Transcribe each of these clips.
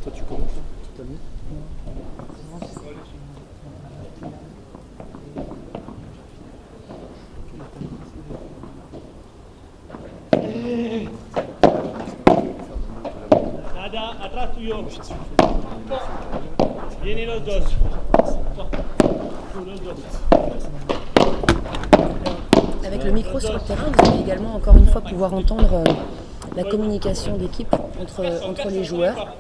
Toi tu commences là, t'as mis Nada, atrás tuyo. Vienen los dos. Los dos. Avec le micro sur le terrain, vous allez également encore une fois pouvoir entendre la communication d'équipe entre les joueurs.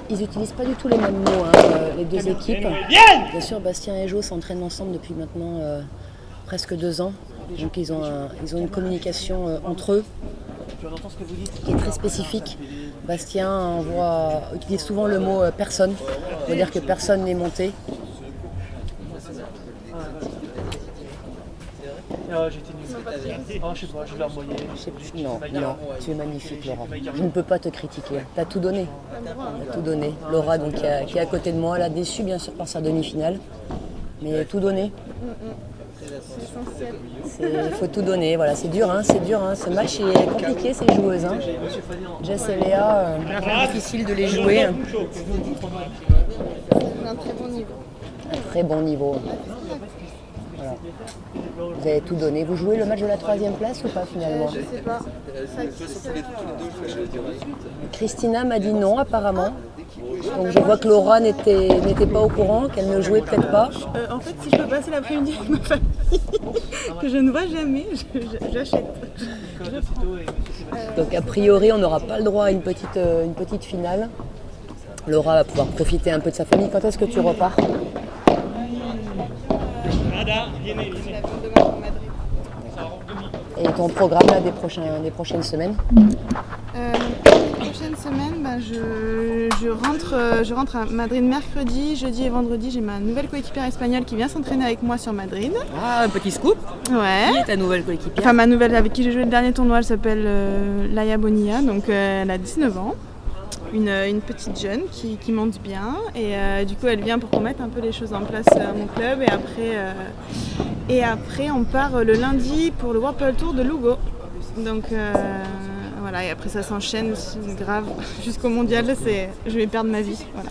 Ils n'utilisent pas du tout les mêmes mots, les deux équipes. Bien sûr, Bastien et Jo s'entraînent ensemble depuis maintenant presque 2 ans. Donc ils ont une communication entre eux qui est très spécifique. Bastien utilise souvent le mot personne, pour dire que personne n'est monté. J'étais nul. Oh, je sais pas, je l'ai envoyé. Non, tu es magnifique, Laura. Je ne peux pas te critiquer. T'as tout donné. T'as tout donné. Laura, donc, qui est à côté de moi, elle a déçu bien sûr par sa demi-finale, mais tout donné. Il faut tout donner. Voilà, c'est dur, hein. Ce match est compliqué, ces joueuses. Hein. Jess et Léa, difficile de les jouer. Un très bon niveau. Un très bon niveau. Voilà. Vous avez tout donné. Vous jouez le match de la 3e place ou pas finalement? Je sais pas. Christina m'a dit non apparemment. Donc je vois que Laura n'était pas au courant, qu'elle ne jouait peut-être pas. En fait, si je peux passer l'après-midi avec ma famille, que je ne vois jamais, j'achète. Donc a priori, on n'aura pas le droit à une petite finale. Laura va pouvoir profiter un peu de sa famille. Quand est-ce que tu repars? Nada, viene. Et ton programme là, des prochaines semaines? Prochaine semaine, je rentre à Madrid mercredi, jeudi et vendredi. J'ai ma nouvelle coéquipière espagnole qui vient s'entraîner avec moi sur Madrid. Ah, un petit scoop. Ouais. Qui est ta nouvelle coéquipière? Enfin, ma nouvelle avec qui j'ai joué le dernier tournoi, elle s'appelle Laia Bonilla, donc elle a 19 ans. Une petite jeune qui monte bien et du coup elle vient pour qu'on mette un peu les choses en place à mon club et après on part le lundi pour le World Padel Tour de Lugo. Donc voilà, et après ça s'enchaîne grave jusqu'au mondial, je vais perdre ma vie. Voilà.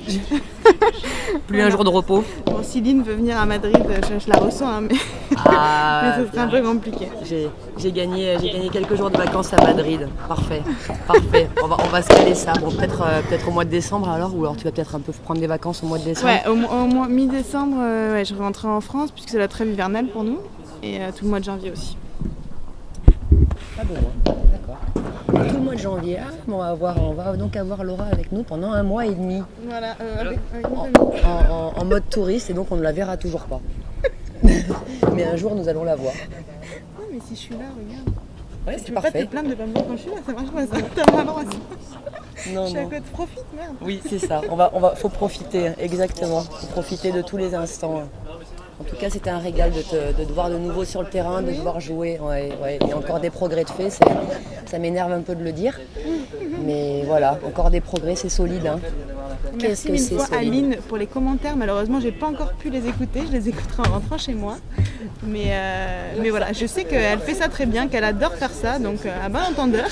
Plus un jour de repos. Bon, si Lynn veut venir à Madrid, je la reçois, hein, mais, mais ce serait un peu compliqué. J'ai gagné quelques jours de vacances à Madrid. Parfait. On va se caler ça. Bon, peut-être au mois de décembre alors, ou alors tu vas peut-être un peu prendre des vacances au mois de décembre. Ouais, au mois mi-décembre, je rentrerai en France puisque c'est la trêve hivernale pour nous et tout le mois de janvier aussi. Pas besoin, d'accord. Tout le mois de janvier, on va donc avoir Laura avec nous pendant 1 mois et demi. Voilà, avec nos amis. En mode touriste, et donc on ne la verra toujours pas. Mais un jour nous allons la voir. Non mais si je suis là, regarde. Ouais, Tu c'est peux pas parfait. te plaindre de pas me voir quand je suis là, ça marche pas ça. T'as mal droit. Non, Je suis à côté, profite, merde. Oui, c'est ça. Faut profiter, exactement. Faut profiter de tous les instants. En tout cas, c'était un régal de te voir de nouveau sur le terrain, de te voir jouer. Ouais. Il y a encore des progrès de fait, ça m'énerve un peu de le dire. Mais voilà, encore des progrès, c'est solide. Hein. Merci mille fois à Lynn pour les commentaires. Malheureusement, j'ai pas encore pu les écouter. Je les écouterai en rentrant chez moi. Mais voilà, je sais qu'elle fait ça très bien, qu'elle adore faire ça. Donc à bon entendeur.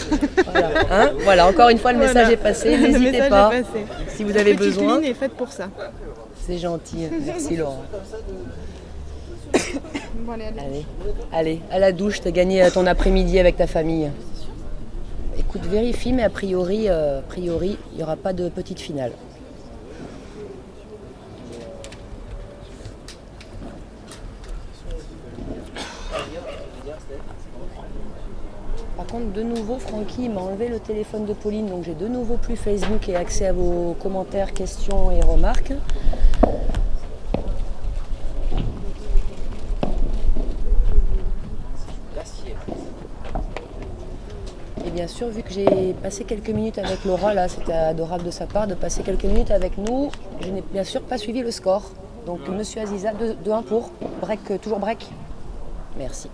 Voilà, encore une fois, le message est passé. N'hésitez pas. Si vous avez besoin. Lynn est faite pour ça. C'est gentil. Merci Laurent. Bon, allez, à la douche, t'as gagné ton après-midi avec ta famille. Écoute, vérifie, mais a priori, il n'y aura pas de petite finale. Par contre, de nouveau, Francky m'a enlevé le téléphone de Pauline, donc j'ai de nouveau plus Facebook et accès à vos commentaires, questions et remarques. Et bien sûr, vu que j'ai passé quelques minutes avec Laura, là, c'était adorable de sa part de passer quelques minutes avec nous, je n'ai bien sûr pas suivi le score. Donc, Monsieur Aziza, 2-1 pour. Break, toujours break. Merci.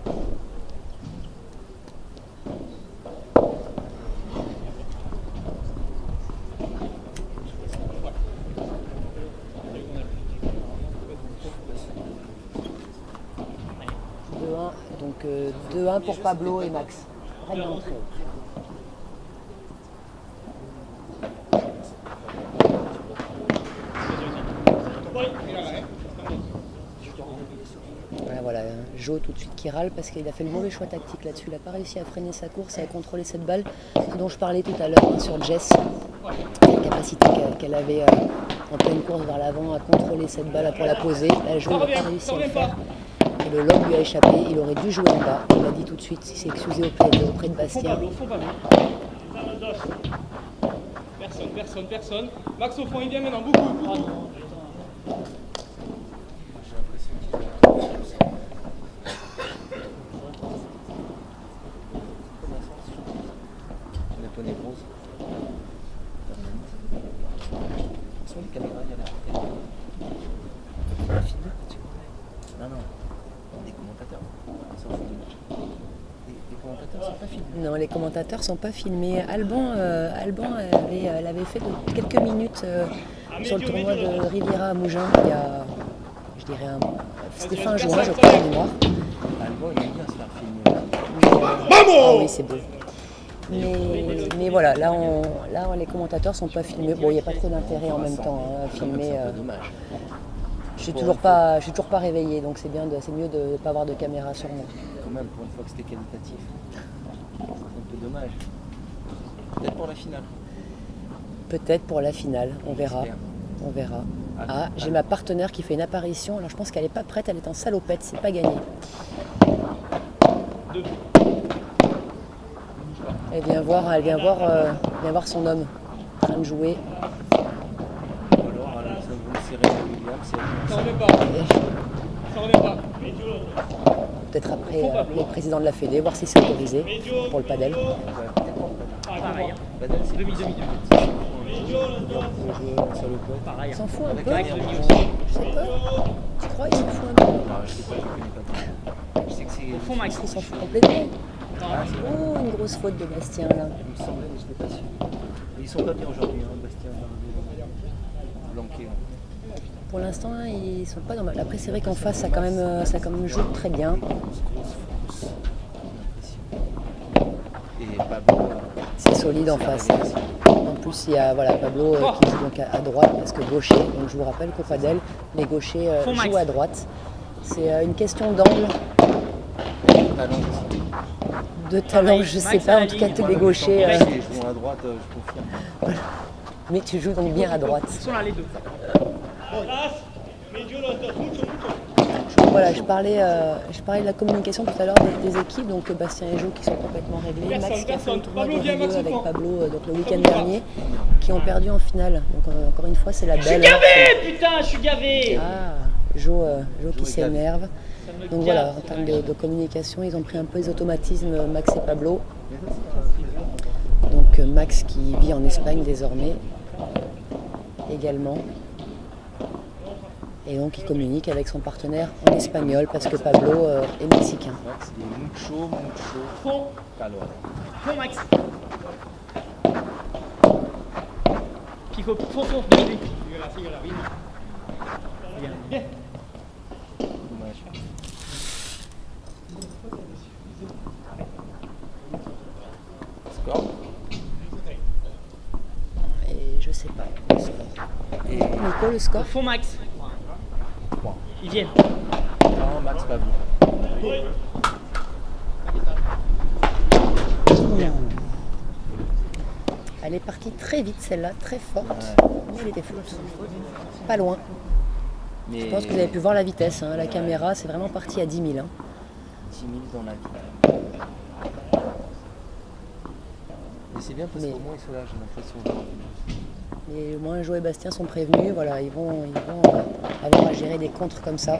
Donc 2-1 pour Pablo et Max. Règle d'entrée. Jo tout de suite qui râle parce qu'il a fait le mauvais choix tactique là-dessus. Il n'a pas réussi à freiner sa course et à contrôler cette balle, ce dont je parlais tout à l'heure hein, sur Jess, la capacité qu'elle avait en pleine course vers l'avant à contrôler cette balle pour la poser. Là, Jo n'a pas réussi à le faire. Et le lob lui a échappé, il aurait dû jouer en bas. Il a dit tout de suite, il s'est excusé auprès de Bastien. Personne. Max au fond, il vient maintenant, beaucoup. La poney rose. Sur les caméras, il y a la Non, des commentateurs. Les commentateurs sont pas filmés. Non, les commentateurs sont pas filmés. Alban elle avait fait quelques minutes sur le tournoi de Riviera à Mougins il y a, je dirais, c'était fin juin, je crois, de mémoire. Alban, il aime bien se faire filmer. Ah oui, c'est beau. Mais voilà, là, les commentateurs sont pas filmés. Bon, il n'y a pas trop d'intérêt en même temps hein, à filmer. C'est un peu dommage. Je suis toujours pas réveillée, donc c'est mieux de ne pas avoir de caméra sur moi. Quand même, pour une fois que c'était qualitatif. C'est un peu dommage. Peut-être pour la finale. Peut-être pour la finale, on verra. J'espère. On verra. Ah, j'ai ma partenaire qui fait une apparition. Alors je pense qu'elle n'est pas prête, elle est en salopette, c'est pas gagné. Elle vient voir son homme en train de jouer. Ou alors, ça vous Serena Williams, Ça remet pas. Peut-être après le président de la Fédé, voir si c'est autorisé pour le padel. Pareil. Badal, c'est demi. Il s'en fout un peu. Avec la Je sais pas. Tu crois qu'il s'en fout un peu? Je sais pas, je connais pas. Je sais que c'est. Au fond, Max. Il s'en fout complètement. Ah, c'est vrai. Oh, une grosse faute de Bastien là. Il me semblait, mais je n'étais pas sûr. Mais ils sont pas bien aujourd'hui, hein, Bastien, Blanquet. Pour l'instant, ils sont pas dans mal. Après, c'est vrai qu'en face, ça quand même joue très bien. Grosse, et Pablo. C'est solide en face. En plus, il y a Pablo qui joue donc à droite parce que gaucher. Donc je vous rappelle qu'au padel, les gauchers jouent à droite. C'est une question d'angle, Talent aussi. de talent, je sais pas. En tout cas, tous les gauchers. Ils jouent à droite, je confirme. Mais tu joues donc bien à droite. Ils sont là, les deux. Voilà, je parlais de la communication tout à l'heure des équipes, donc Bastien et Jo qui sont complètement réglés, Max qui a fait le tournoi de Rio avec Pablo donc le week-end dernier, qui ont perdu en finale. Donc encore une fois, c'est la belle. Putain, je suis gavé. Ah, Jo qui s'énerve. Donc voilà, en termes de communication, ils ont pris un peu les automatismes, Max et Pablo. Donc Max qui vit en Espagne désormais, également. Et donc il communique avec son partenaire en espagnol parce que Pablo est mexicain. Max, il est mucho Fond. calor. Fond, Max. Pico, fond. Bien. Dommage. Score. Et je sais pas le score. Et Nico, le score? Fond, Max. 3. Ils viennent. Non, Max Pablo. Elle est partie très vite celle-là, très forte. Ouais. Mais elle était forte. Pas loin. Mais Je pense que vous avez pu voir la vitesse. Hein. La caméra, c'est vraiment parti à 10 000. Hein. 10 000 dans la vie. Mais c'est bien parce qu'au moins ils sont là, j'ai l'impression. Et au moins Jo et Bastien sont prévenus. Voilà, ils vont avoir à gérer des contres comme ça.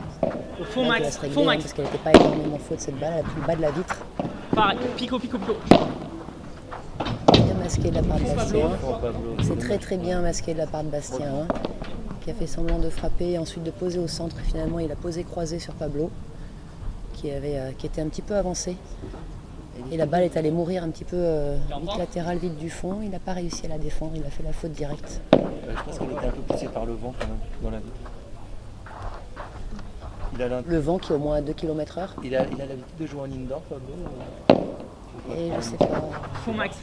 Au fond, Là, qui va Max. se régler, Fond, hein, Max. parce qu'elle n'était pas énormément faute cette balle. Elle a pris le bas de la vitre. Pareil. Pico. Bien masqué de la part de Bastien. Pablo. C'est très très bien masqué de la part de Bastien, hein, qui a fait semblant de frapper et ensuite de poser au centre. Finalement, il a posé croisé sur Pablo, qui était un petit peu avancé. Et la balle est allée mourir un petit peu vite latérale, vite du fond. Il n'a pas réussi à la défendre, il a fait la faute directe. Je pense qu'elle était un peu poussée par le vent quand même, dans la vie. Le vent qui est au moins à 2 km/h. Il a l'habitude de jouer en indoor, Pablo. Et je sais pas. Fond, Max.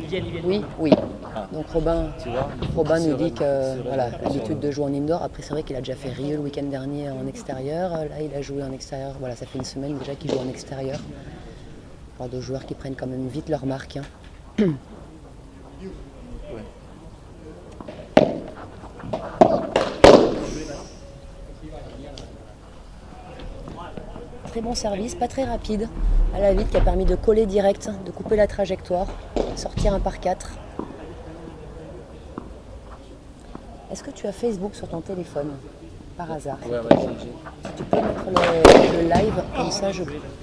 Ils viennent. Oui. Ah. Donc Robin Tu vois nous dit que sereine voilà, sur l'habitude le- de jouer en indoor. Après, c'est vrai qu'il a déjà fait Rieux le week-end dernier en extérieur. Là, il a joué en extérieur. Voilà, ça fait une semaine déjà qu'il joue en extérieur. Alors, de joueurs qui prennent quand même vite leur marque. Hein. Très bon service, pas très rapide, à la vite, qui a permis de coller direct, de couper la trajectoire, sortir un par 4. Est-ce que tu as Facebook sur ton téléphone, par hasard? Ouais, j'ai. Tu peux mettre le live, comme ça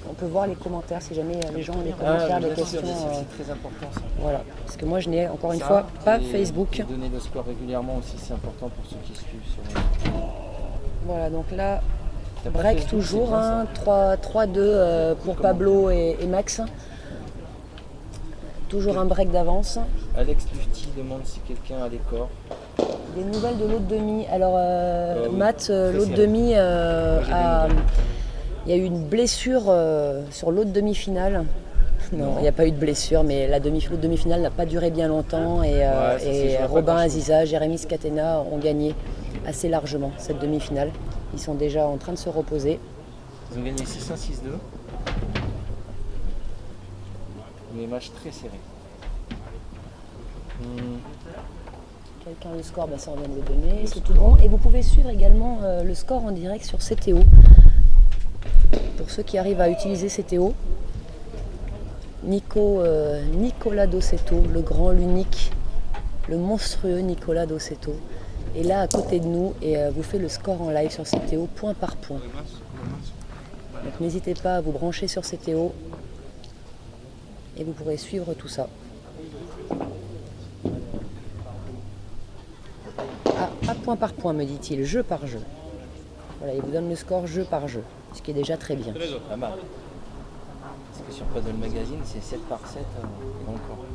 on peut voir les commentaires, si jamais les gens ont des commentaires, des questions. C'est très important ça. Voilà, parce que moi je n'ai encore une Ça, fois pas et Facebook. Donner le score régulièrement aussi, c'est important pour ceux qui suivent sur. Voilà, donc là, T'as pas break Facebook, toujours, c'est bien, hein, ça. 3-2 pour Pablo et Max. Toujours un break d'avance. Alex Lufty demande si quelqu'un a les corps. Des nouvelles de l'autre demi. Alors oui. Matt, Très l'autre serré. demi, Moi, j'ai des nouvelles. il y a eu une blessure sur l'autre demi-finale. Non, il n'y a pas eu de blessure, mais l'autre demi-finale n'a pas duré bien longtemps. Et, Ouais, ça s'est joué à pas Robin grand-chose. Aziza, Jérémy Scatena ont gagné assez largement cette demi-finale. Ils sont déjà en train de se reposer. Ils ont gagné 6-1, 6-2. Mais match très serré. Quelqu'un le score, ça on vient de le donner, c'est tout bon. Et vous pouvez suivre également le score en direct sur CTO. Pour ceux qui arrivent à utiliser CTO, Nicolas Dossetto, le grand, l'unique, le monstrueux Nicolas Dossetto, est là à côté de nous et vous fait le score en live sur CTO, point par point. Donc n'hésitez pas à vous brancher sur CTO et vous pourrez suivre tout ça. Ah, pas point par point, me dit-il, jeu par jeu. Voilà, il vous donne le score jeu par jeu, ce qui est déjà très bien. Pas mal. Parce que sur Puzzle Magazine, c'est 7 par 7 et encore.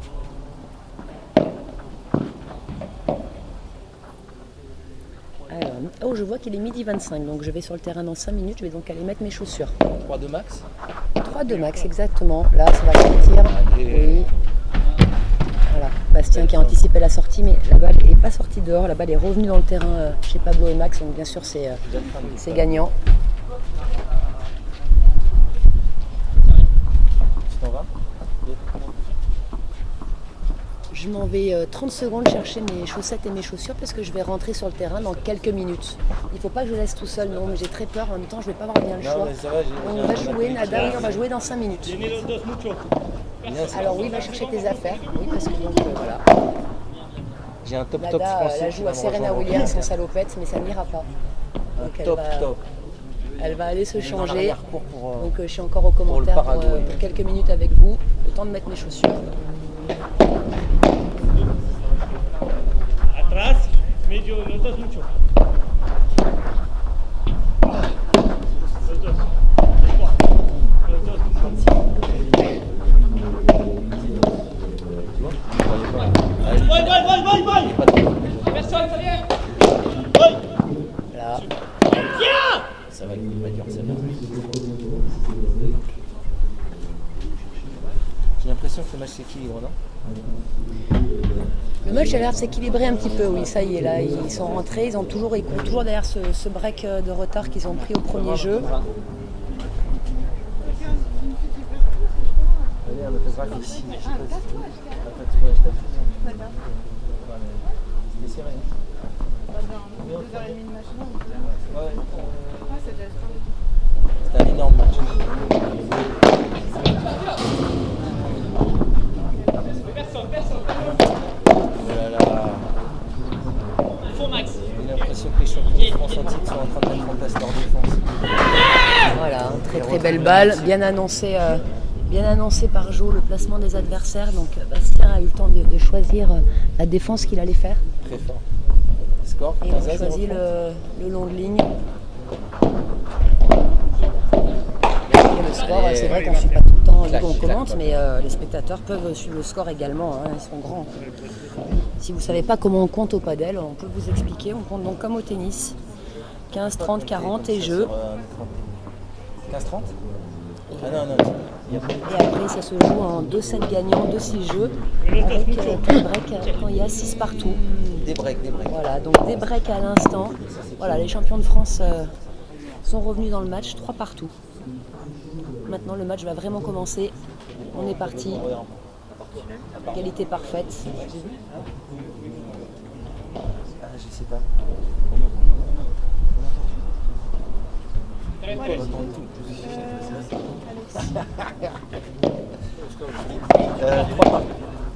Alors, oh, je vois qu'il est 12h25, donc je vais sur le terrain dans 5 minutes, je vais donc aller mettre mes chaussures. 3 de max. 3-2 max, exactement. Là, ça va partir. Allez. Oui. Voilà, Bastien qui a anticipé la sortie, mais la balle n'est pas sortie dehors, la balle est revenue dans le terrain chez Pablo et Max, donc bien sûr c'est gagnant. Tu t'en vas? Je m'en vais 30 secondes chercher mes chaussettes et mes chaussures parce que je vais rentrer sur le terrain dans quelques minutes. Il ne faut pas que je laisse tout seul, non, mais j'ai très peur, en même temps je ne vais pas avoir bien le Non, choix. mais ça va, On va jouer, Nada, oui, on va jouer dans 5 minutes. Bien, ça. Alors oui, va chercher tes affaires, oui, parce que donc voilà. J'ai un top Nada, français. la qui joue va à me Serena rejoindre. Williams en salopette, mais ça n'ira pas. Un Donc top. elle va aller se Il est en changer. arrière-cours pour, Donc je suis encore au commentaire Parado, pour quelques minutes avec vous, le temps de mettre mes chaussures. Atrás, medio, los dos mucho. Los dos. Los dos. Voy. Personne, ça vient. Voilà. Ça va, il va dur, c'est bien. J'ai l'impression que le match s'équilibre, non? Le match a l'air de s'équilibrer un petit peu, oui, ça y est, là, ils sont rentrés, ils courent toujours derrière ce break de retard qu'ils ont pris au premier jeu. Allez, un autographe ici. Je sais pas si- C'était serré. Ouais. C'était un énorme match. Oh là là. Fond max. J'ai l'impression que les champions de France en titre sont en train de mettre en place leur défense. Voilà, très très belle balle, bien annoncé par Jo le placement des adversaires. Donc Bastien a eu le temps de choisir la défense qu'il allait faire. Très fort. Score Et il a 15-0. choisi le long de ligne. Et le score, c'est vrai qu'on ne suit pas tout le temps Clac, où on clac, commente, clac. mais les spectateurs peuvent suivre le score également, hein, ils sont grands. Si vous ne savez pas comment on compte au padel, on peut vous expliquer. On compte donc comme au tennis, 15, 30, 40 et jeu. 15-30 Ah non, Et après, ça se joue en 2 sets gagnants, 2-6 jeux, avec tie-break quand il y a 6 partout. Des breaks. Voilà, donc des breaks à l'instant. Voilà, les champions de France sont revenus dans le match, 3 partout. Maintenant, le match va vraiment commencer. On est parti. Égalité parfaite. Ah, je sais pas.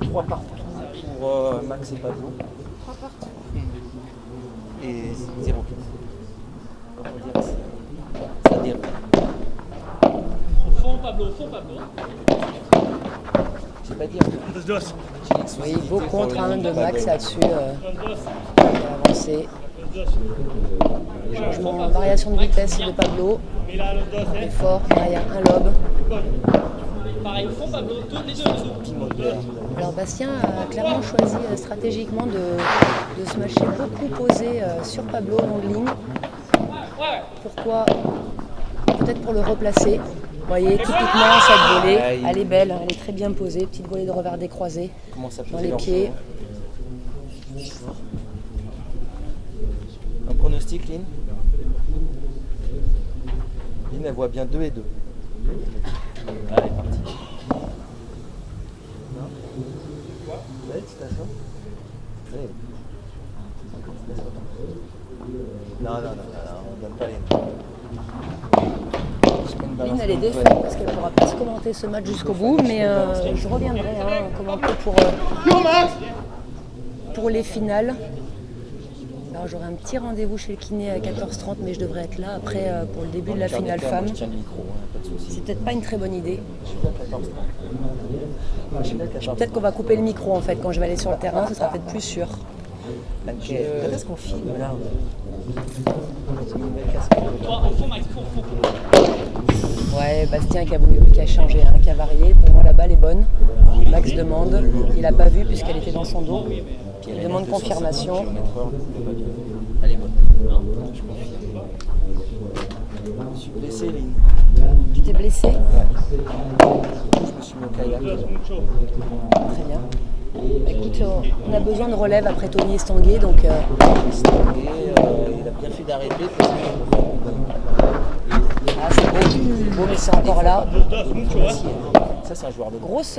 Trois partout pour Max et Pablo. 3 partout. Et 0. Comment dire, ça dire. Au fond, Pablo, au fond, Pablo. Je sais pas dire. Los dos. Oui, beau contre de Max là-dessus. Los dos. Il a avancé. Los dos. Changement, variation de vitesse de Pablo. Mira los dos, Il est fort, derrière un lobe. Pareil, au fond, Pablo. Les deux. Alors Bastien a clairement choisi stratégiquement de se matcher beaucoup posé sur Pablo en longue ligne. Ouais. Pourquoi? Peut-être pour le replacer. Vous voyez, typiquement cette volée, elle est belle, elle est très bien posée. Petite volée de revers décroisé Comment ça peut dans les pieds. Un pronostic, Lynn? Lynn, elle voit bien 2 et 2. Allez, parti. Ouais, tu t'assois? Oui. Non, on donne pas les. Lynn, elle est défaite parce qu'elle ne pourra pas se commenter ce match jusqu'au bout, mais je reviendrai commenter pour les finales. Alors j'aurai un petit rendez-vous chez le kiné à 14h30, mais je devrais être là après pour le début de la finale femme. Je tiens le micro, pas de soucis. C'est peut-être pas une très bonne idée. Je suis là à 14h30. Peut-être qu'on va couper le micro en fait quand je vais aller sur le terrain, ce sera peut-être plus sûr. Quand est-ce qu'on filme là? Toi, au fond, Max, au fond. Ouais, Bastien qui a changé, qui a varié. Pour moi la balle est bonne. Max demande, il n'a pas vu puisqu'elle était dans son dos. Il demande confirmation. Elle est bonne. Je confirme. Je suis blessé, Lynn. Tu t'es blessé? Je me suis mis au kayak. Très bien. Écoute, on a besoin de relève après Tony Estanguet, donc Et il a bien fait d'arrêter parce que c'est beau, mais c'est encore là. ça c'est un joueur de Grosse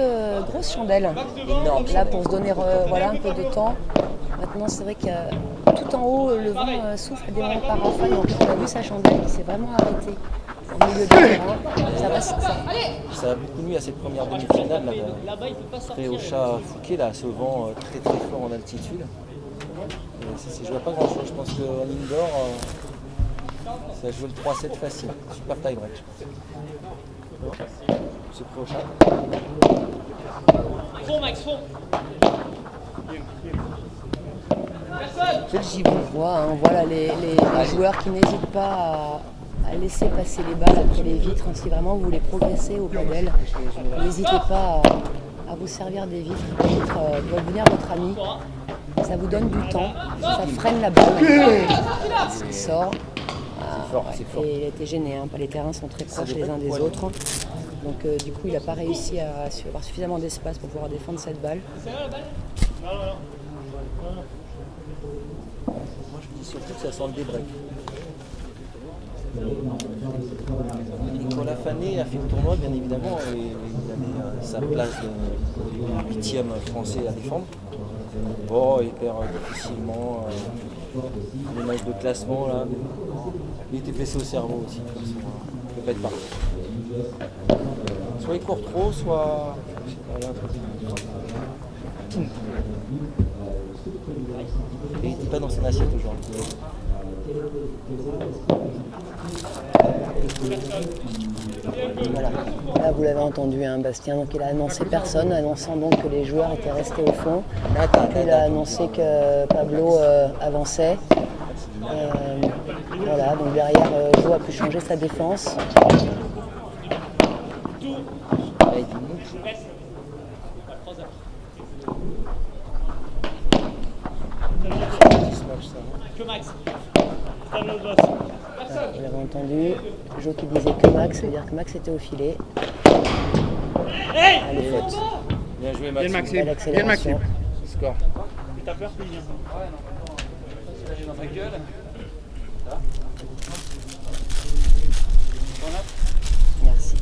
chandelle. énorme. Là pour se donner voilà, un peu de temps. Maintenant c'est vrai que tout en haut le vent souffle des moments par rafale, donc on a vu sa chandelle qui s'est vraiment arrêtée au milieu du terrain. Ça a beaucoup nuit à cette première demi-finale. Là-bas, il peut pas sortir. Préauchat Fouquet, là, ce vent très très fort en altitude. Et ça s'est joué à pas grand chose. Je pense qu'en indoor, ça a joué le 3-7 facile. Super tie break. C'est Préauchat. Fond, Max, fond. On voit les joueurs qui n'hésitent pas à laisser passer les balles après les vitres. Si vraiment vous voulez progresser au padel, n'hésitez pas à vous servir des vitres. Peut-être doit devenir votre ami. Ça vous donne du temps, ça freine la balle. Il sort. C'est fort. Et il a été gêné, les terrains sont très proches les uns des autres. Donc du coup il n'a pas réussi à avoir suffisamment d'espace pour pouvoir défendre cette balle. Moi je dis surtout que ça sent le débreak. Nicolas Fané a fait le tournoi bien évidemment et il avait sa place de 8e français à défendre. Bon, il perd difficilement les matchs de classement là. Il était blessé au cerveau aussi, de toute façon. Il peut pas être parti. Soit il court trop, soit. Je sais pas, il y a un truc. Et il n'était pas dans son assiette aujourd'hui. Voilà. Là, vous l'avez entendu, Bastien, donc il a annoncé personne, annonçant donc que les joueurs étaient restés au fond. Il a annoncé que Pablo avançait. Voilà, donc derrière, Jo a pu changer sa défense. Que Max. Vous l'avez entendu, Jo qui disait que Max, ça veut dire que Max était au filet. Allez, faute. Bien joué, Bien Maxime. Belle accélération. Score. Mais t'as peur, Lilian? J'ai dans ta gueule. Merci.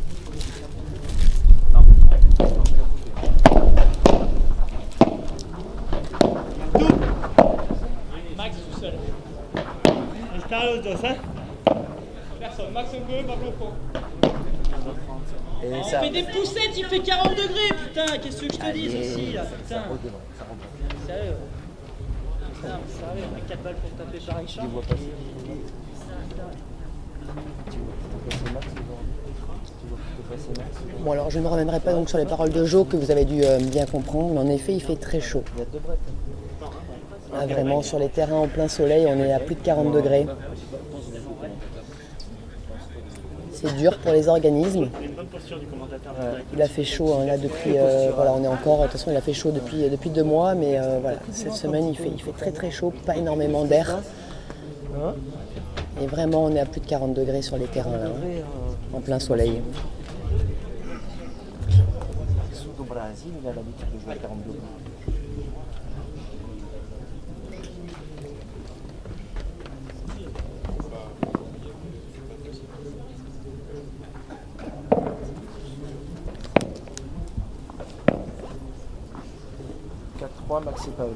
Max tout seul. Está los dos, ¿eh? Personne. Max un peu, Pablo au fond. Et On ça. fait des poussettes, il fait 40 degrés, putain. Qu'est-ce que je te dis, Allez, ceci là, ça putain. redemande, ça remonte. Sérieux. Putain, mais sérieux, on a 4 balles pour taper par Richard. Tu vois passer. Tu vois passer Max aujourd'hui. Tu vois passer Max. Bon alors je ne me ramènerai pas donc sur les paroles de Jo que vous avez dû bien comprendre, mais en effet il fait très chaud. Il y a 2 brettes. Là, vraiment sur les terrains en plein soleil, on est à plus de 40 degrés. C'est dur pour les organismes. Une bonne posture du commentateur. Il a fait chaud hein, là depuis, voilà on est encore, de toute façon il a fait chaud depuis 2 mois, mais voilà, cette semaine il fait très très chaud, pas énormément d'air. Et vraiment on est à plus de 40 degrés sur les terrains là, hein, en plein soleil. Sud au Brésil, il a l'habitude de jouer à 42 degrés. Max et Paolo.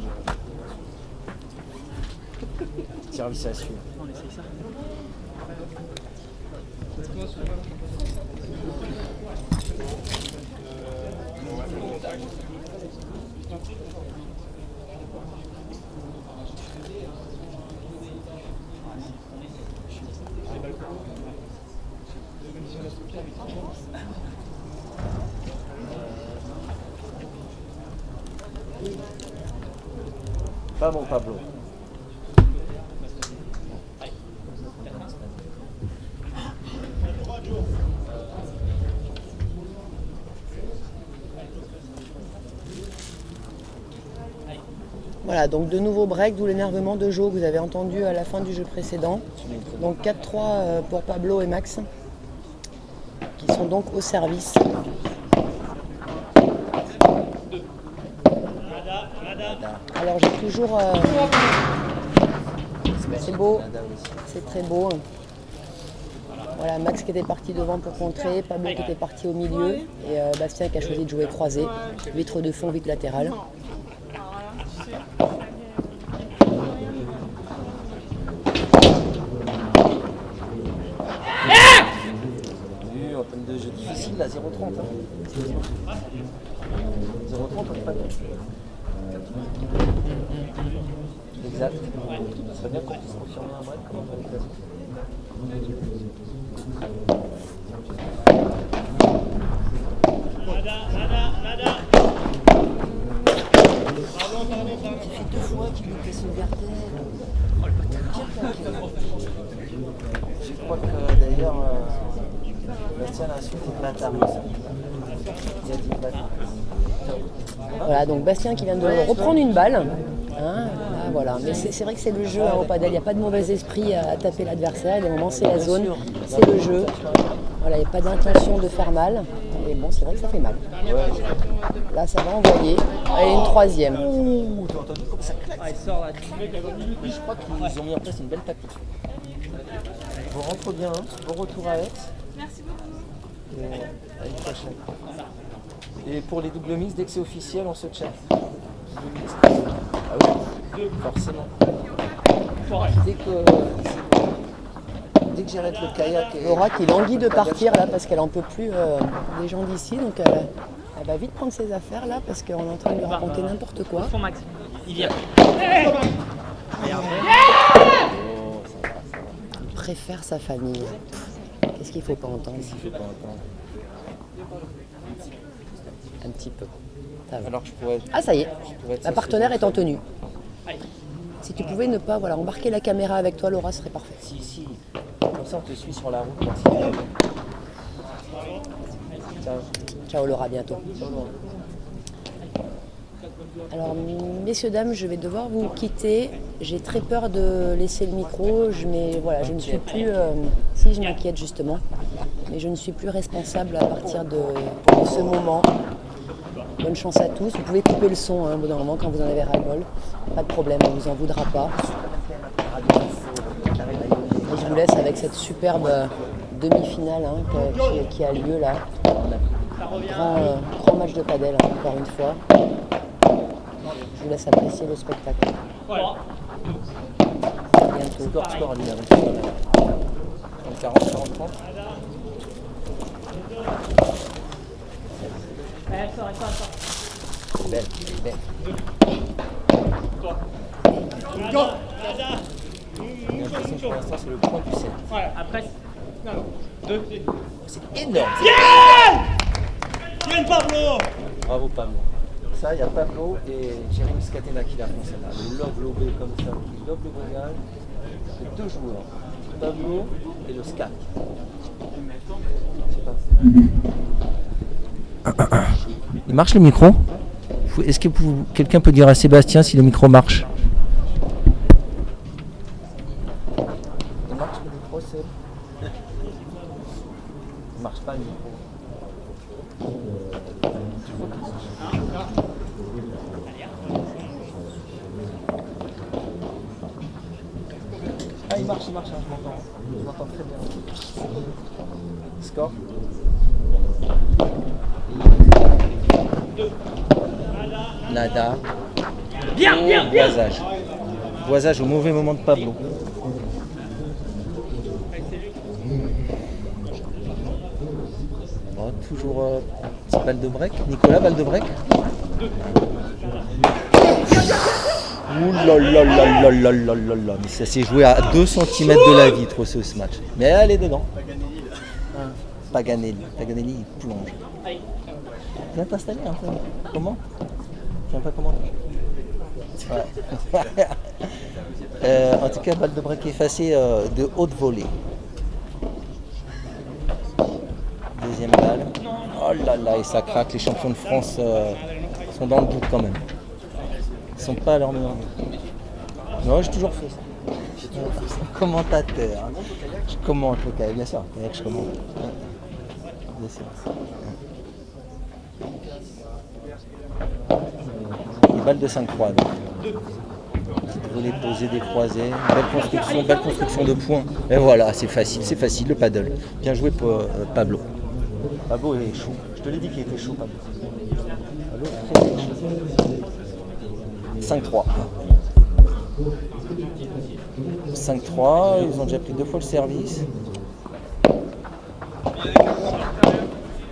Service à suivre. On essaye ça. Pas mon Pablo. Voilà, donc de nouveaux breaks, d'où l'énervement de Jo que vous avez entendu à la fin du jeu précédent. Donc 4-3 pour Pablo et Max, qui sont donc au service. Alors j'ai toujours... c'est beau, c'est très beau. Voilà, Max qui était parti devant pour contrer, Pablo qui était parti au milieu et Bastien qui a choisi de jouer croisé. Vitre de fond, vitre latérale. En termes de jeu difficile, là, 0,30. Hein. 0,30, on n'est pas bien. Exact. Ça serait bien qu'on puisse confirmer un break comme on fait avec la zone. Nada. Pardon. Ça fait 2 fois qu'il lui casse une vertèbre. Je crois que d'ailleurs, Bastien a insulté de bâtard. Il a dit bâtard. Voilà, donc Bastien qui vient de reprendre une balle. Hein, là, voilà. Mais c'est vrai que c'est le jeu hein, au padel, il n'y a pas de mauvais esprit à taper l'adversaire. Des moments c'est la zone, c'est le jeu. Voilà, il n'y a pas d'intention de faire mal. Et bon, c'est vrai que ça fait mal. Là, ça va envoyer. Allez, une troisième. Ouh, t'as entendu comme ça claque. Ah, il sort là. Mais je crois qu'ils ont mis en place une belle tactique. Bon, rentre bien, hein. Bon retour à Aix. Merci beaucoup. Et à une prochaine. Et pour les doubles mix, dès que c'est officiel, on se chatte. Ah oui, forcément. Dès que j'arrête le kayak et... Laura qui languit de partir là parce qu'elle en peut plus des gens d'ici. Donc elle va vite prendre ses affaires là parce qu'on est en train de lui raconter n'importe quoi. Fond Max. Il vient. Il préfère sa famille. Qu'est-ce qu'il faut pas entendre? Il faut pas entendre. Un petit peu. Ça va. Alors je pourrais... Ah ça y est, pourrais être la ça, partenaire c'est est en tenue. Si tu pouvais ne pas embarquer la caméra avec toi, Laura, ce serait parfait. Si. Comme ça, on te suit sur la route. Merci. Ciao. Ciao Laura, à bientôt. Ciao, Laurent. Alors, messieurs, dames, je vais devoir vous quitter. J'ai très peur de laisser le micro. Je ne suis plus... si, je m'inquiète justement. Mais je ne suis plus responsable à partir de ce moment. Bonne chance à tous. Vous pouvez couper le son au bout d'un moment quand vous en avez ras-le-bol. Pas de problème, on ne vous en voudra pas. Et je vous laisse avec cette superbe demi-finale qui a lieu là. Grand match de padel, encore une fois. Je vous laisse apprécier le spectacle. Voilà. À bientôt. Score, lui, avec 40, 40, 30. Belle, belle. Nada. J'ai l'impression que pour l'instant, c'est le point du 7. Ouais, après. Non, 2. C'est énorme. Bien Pablo. Bravo Pablo. Ça, il y a Pablo et Jérémy Scatena qui l'a fait celle-là. Le lob lobé comme ça, qui lobe le voyage. C'est deux joueurs. Pablo et le Scat. Il marche le micro? Est-ce que quelqu'un peut dire à Sébastien si le micro marche? Il marche le micro, Seb? Il marche pas le micro. Ah, il marche, hein, je m'entends très bien. Score. Nada. Bien. Boisage au mauvais moment de Pablo. Oh, toujours petite balle de break. Nicolas, balle de break. Ouh là là là là là là là là. Mais ça s'est joué à 2 cm de la vitre ce match. Mais elle est dedans. Paganelli. Paganelli, il plonge. Viens t'installer un peu. Comment? Je ne sais pas comment. Ouais. En tout cas, balle de break effacée de haute volée. Deuxième balle. Oh là là, et ça craque. Les champions de France sont dans le doute quand même. Ils sont pas à leur meilleur niveau. Non, j'ai toujours fait ça. Commentateur. Je commente le kayak, bien sûr. Kayak, je commente. Bien sûr. Balle de 5-3. Volée posée, décroisée. Belle construction de points. Et voilà, c'est facile le paddle. Bien joué pour Pablo. Pablo est chaud. Je te l'ai dit qu'il était chaud, Pablo. Pablo est très chaud. 5-3. 5-3, ils ont déjà pris 2 fois le service.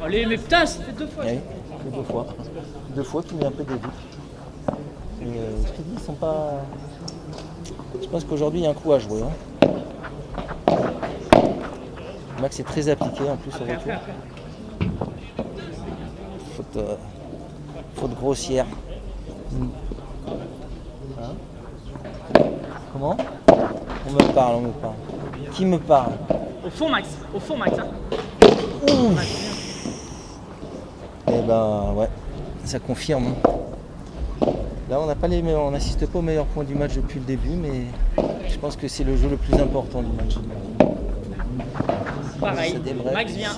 Allez, mais putain, ça fait 2 fois. Oui, fait 2 fois. 2 fois qui met un peu des vitres. Et je te dis, ils sont pas. Je pense qu'aujourd'hui il y a un coup à jouer. Hein. Max est très appliqué en plus au retour. Faute grossière. Hein? Comment? On me parle. Qui me parle? Au fond, Max. Hein. Eh ben ouais, ça confirme. Là on n'assiste pas au meilleur point du match depuis le début, mais je pense que c'est le jeu le plus important du match. Pareil, Max vient.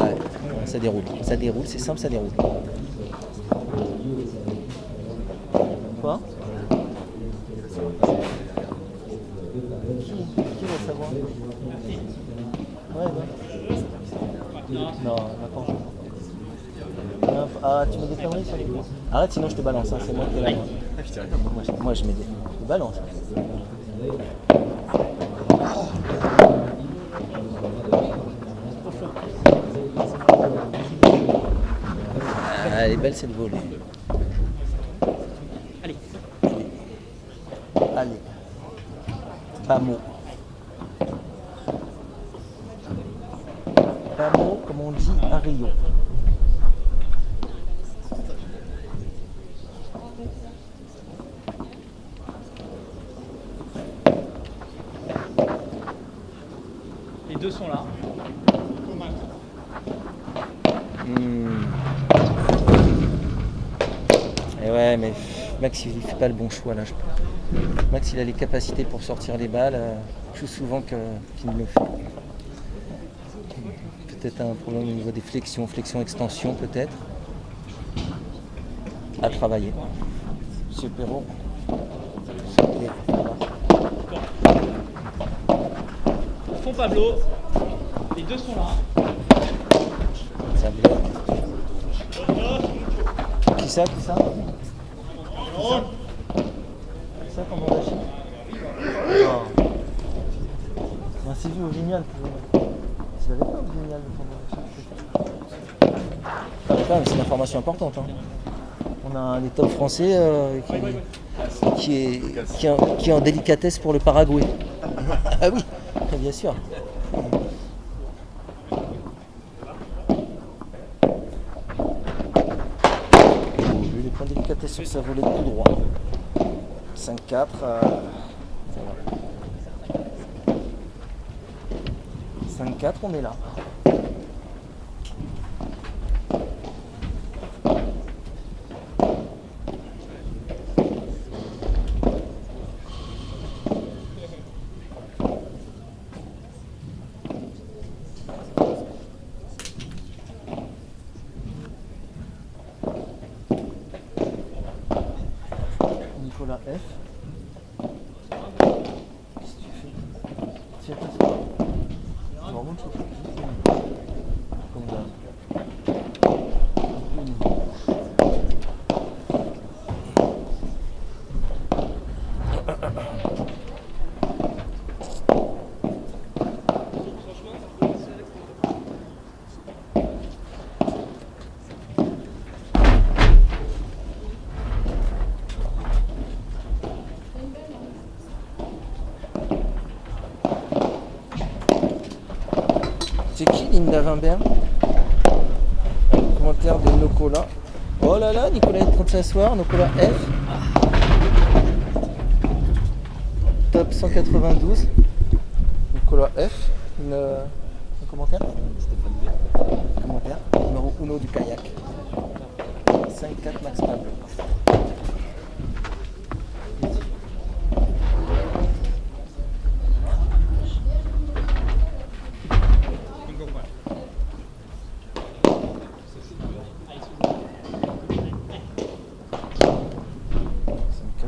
Ouais, ça déroule, c'est simple, ça déroule. Quoi? Qui va savoir? Ouais. Non, attends. Ah, tu mets des conneries sur les coups. Arrête, sinon je te balance, hein, c'est moi qui ai la main. Moi je mets des. Je te balance. Ah, elle est belle cette volée. Allez. Pamo. Pamo, comme on dit à Rio. Les deux sont là. Ouais, mais Max, il fait pas le bon choix là. Max, il a les capacités pour sortir les balles plus souvent qu'il ne le fait. Peut-être un problème au niveau des flexions, extension peut-être. À travailler. Monsieur Perrault. Fond Pablo. Les deux sont là. Ça bloque. Qui ça? Qui ça Kambodachi? Non. C'est vu au Vignal. Tu l'avais pas au Vignal le Kambodachi? C'est une information importante. Hein. On a un des top français qui est en délicatesse pour le Paraguay. Ah oui, bien sûr. Il est en délicatesse sur sa volée de coup droit. 5-4. Ça va. 5-4, on est là. Nicolas F. Qu'est-ce que tu fais? Tu as pas ça? Tu remontes sur ça? Comme d'hab. C'est qui Linda Wimbert? Commentaire de Nocola. Oh là là, Nicolas est en train de s'asseoir. Nocola F. Top 192. Nicolas F. Un commentaire? Stéphane V. Commentaire. Numéro 1 du kayak. 5-4 Max Pablo.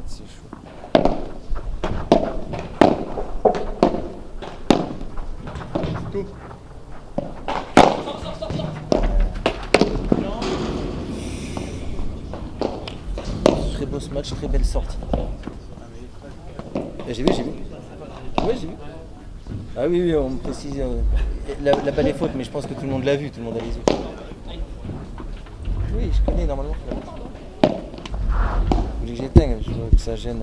C'est chaud. Tout. Très beau ce match, très belle sortie. J'ai vu. Ouais, j'ai vu. Ah oui, on me précise. La balle est faute, mais je pense que tout le monde l'a vu, tout le monde a les yeux. Oui, je connais normalement. Vous voulez que j'éteigne? Je vois que ça gêne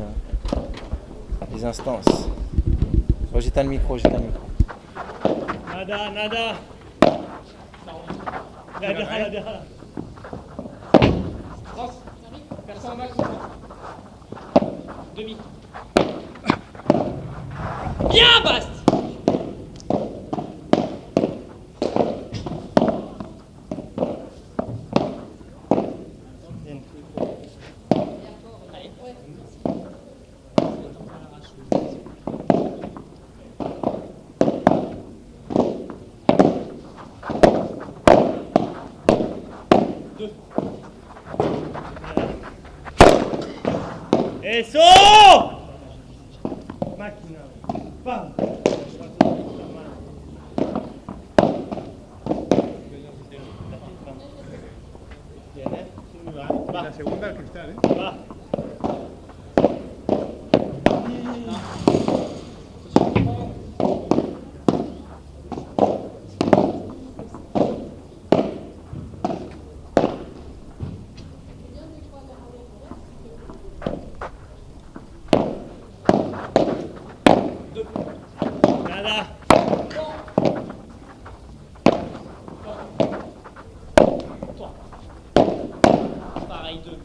les instances. Bon, j'éteins le micro. Nada. Déjala. France. Personne en max. Demi. Bien, Bast. ¡Eso! Máquina. ¡Pam! Bien, ¿eh? Va. La segunda al cristal, ¿eh? Va. Nada. Pareil, deux.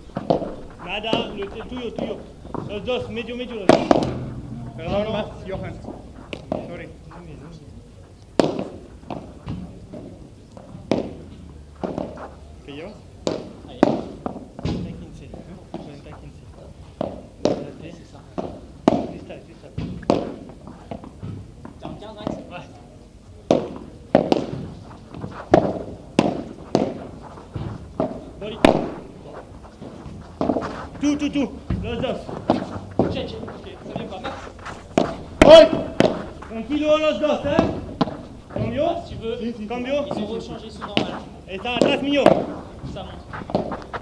Nada, tuyo. Los dos, medio los dos. Perdón, más, Johan. Sorry. ¿Qué llevas? Ahí. 15. 40. tú. Los dos. Check, ok, ça vient pas. Max, ¡Voy! Tranquilo los dos, ¿eh? Cambio. si tu veux, Cambio. ils ont rechangé sous normal. Está atrás mío. Ça monte.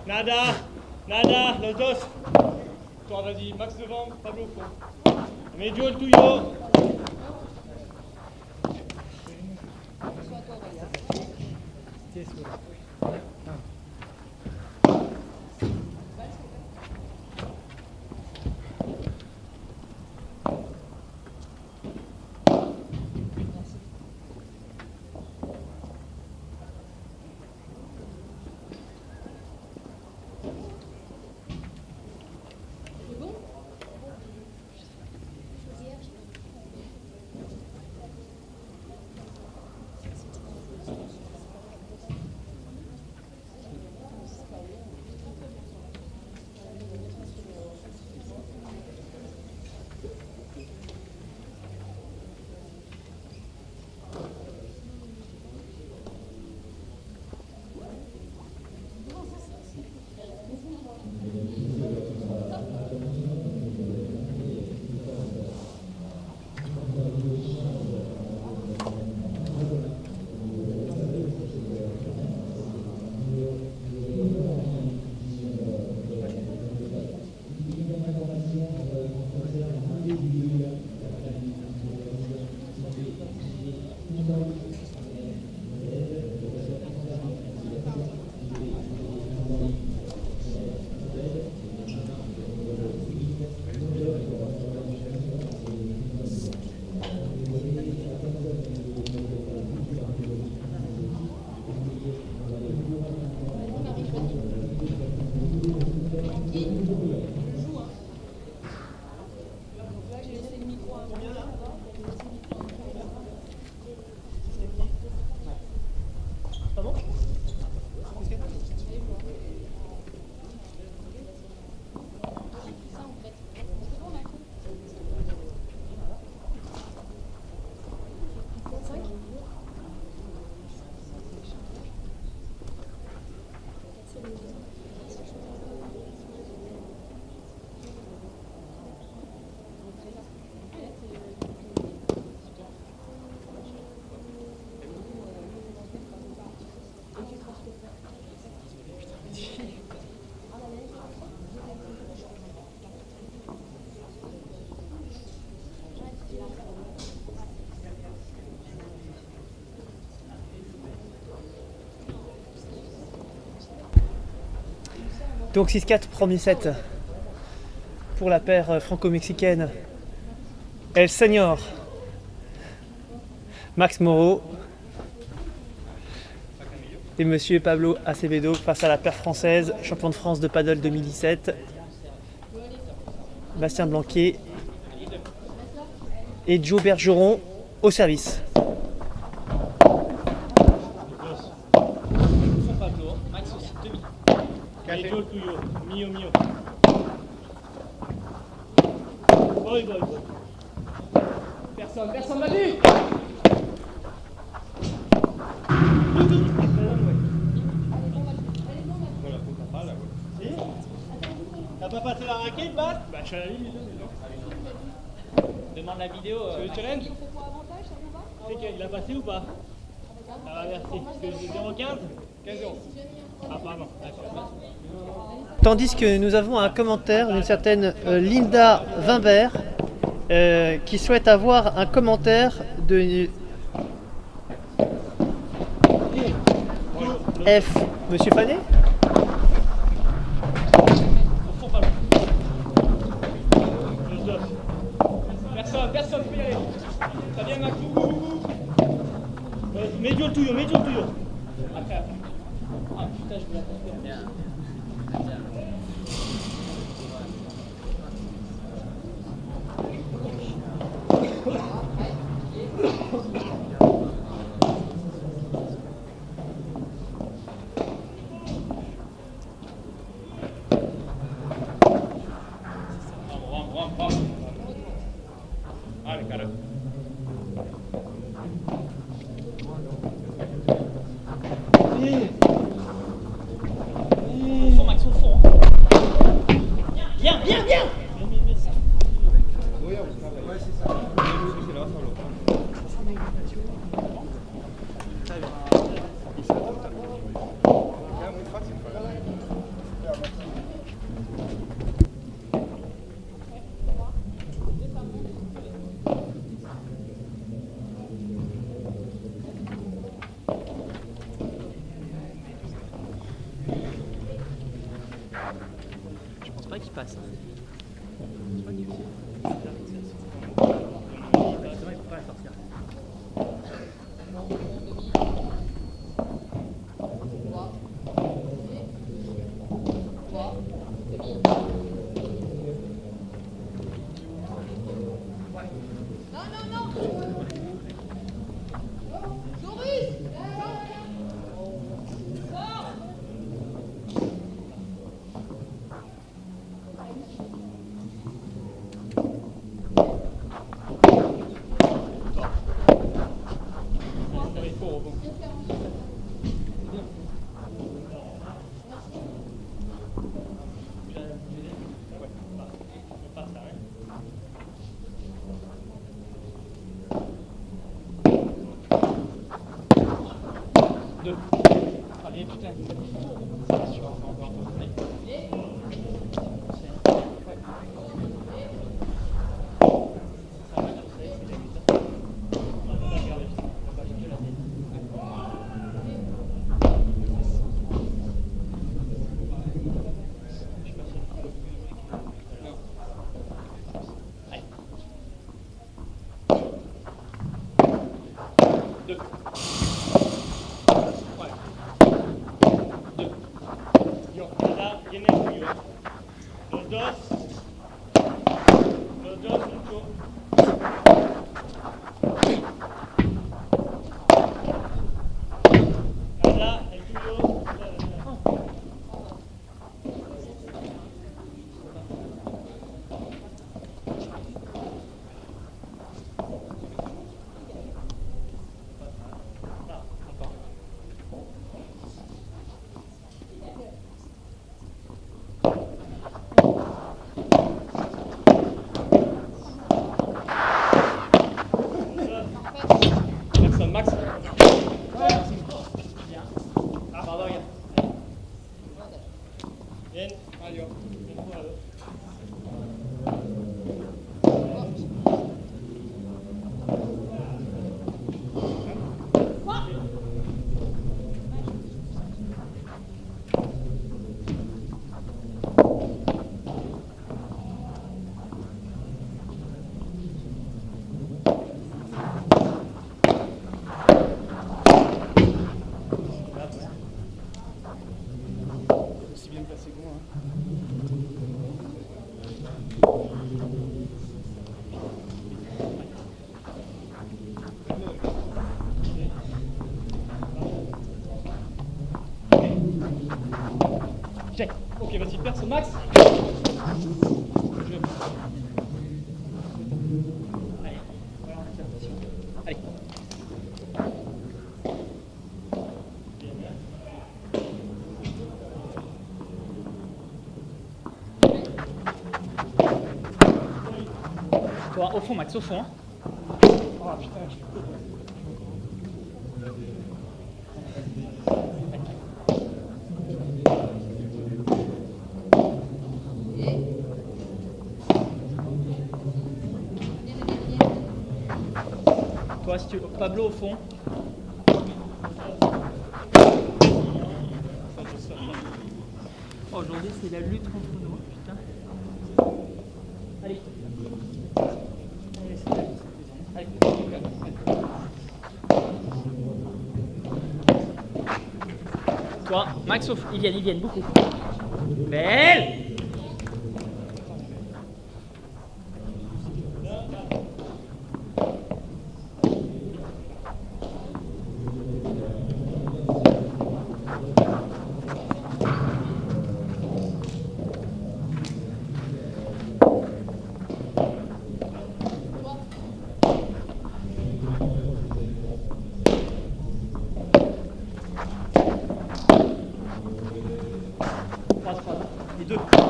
Nada. Nada. Los dos. Toi, vas-y, Max devant, Pablo au fond. Medio el tuyo. Donc 6-4, premier set pour la paire franco-mexicaine El Señor Max Moreau et Monsieur Pablo Acevedo face à la paire française, champion de France de paddle 2017, Bastien Blanquet et Joe Bergeron au service. Pablo, Max aussi, demi. Medio el tuyo. Mío, mío. Voy, voy, voy. Personne, personne m'a vu. T'as pas passé la raquette, Bas? Bah, je suis à la limite. Demande la vidéo. Le challenge? C'est qu'il a passé ou pas? Ça va, merci. C'est 0,15? 15 euros. Ah, pardon, d'accord. Tandis que nous avons un commentaire d'une certaine Linda Wimbert qui souhaite avoir un commentaire de F. Monsieur Fanet. Personne, personne peut y aller. Ça vient, Max. Medio el tuyo, medio el tuyo. Après. Ah putain, je voulais la taper. Allez, cara. Au fond, Max, au fond. Bien, bien. Je pense pas qu'il passe. Allez, putain. Max. Ah, pardon, regarde. Bien, allez, aussi bien placé que moi. Check. Ok, vas-y, perce au max. Allez, voilà, allez. Toi, au fond, Max, au fond. Oh putain, je suis cool. Toi, si tu veux, Pablo au fond. Oh, aujourd'hui, c'est la lutte contre nous, putain. Allez. Allez, toi, Max, ils viennent beaucoup. Belle! Les deux.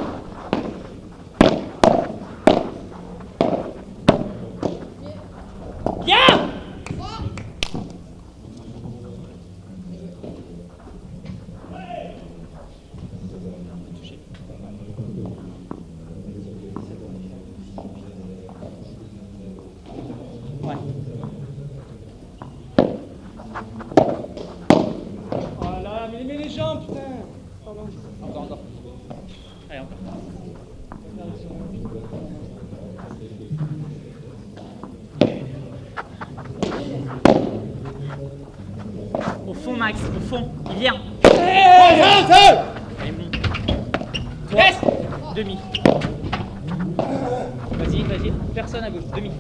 fond. Il vient. Allez, monte. Reste. Demi. Vas-y, vas-y. Personne à gauche. Demi.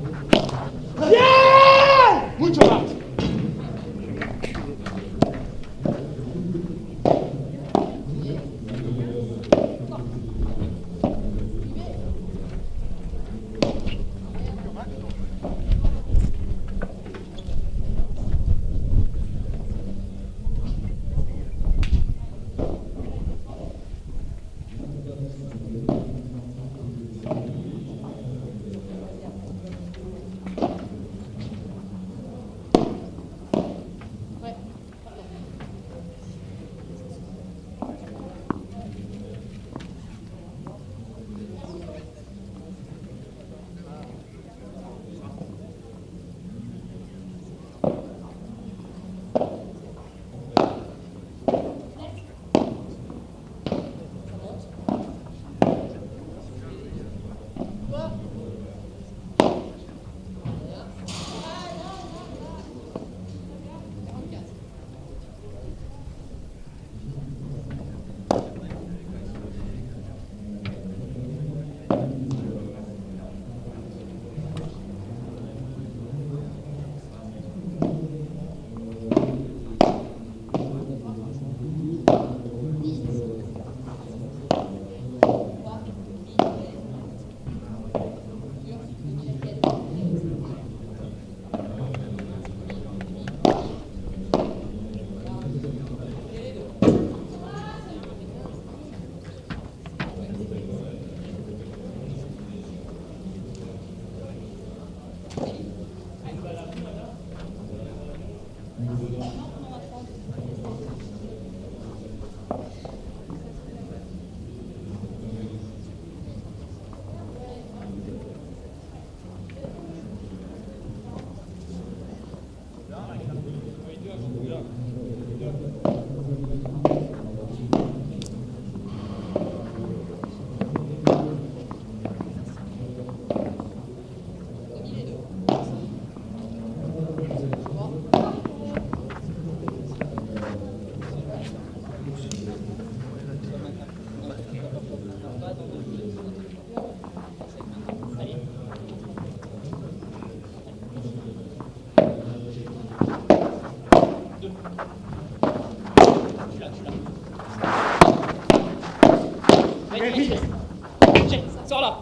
Sors là.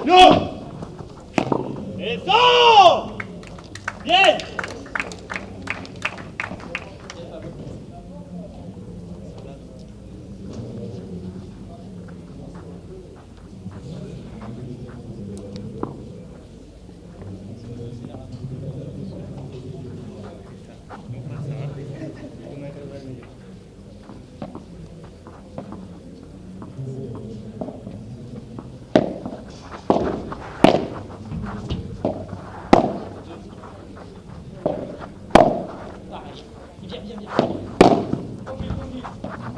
Non. Et sors. Viens.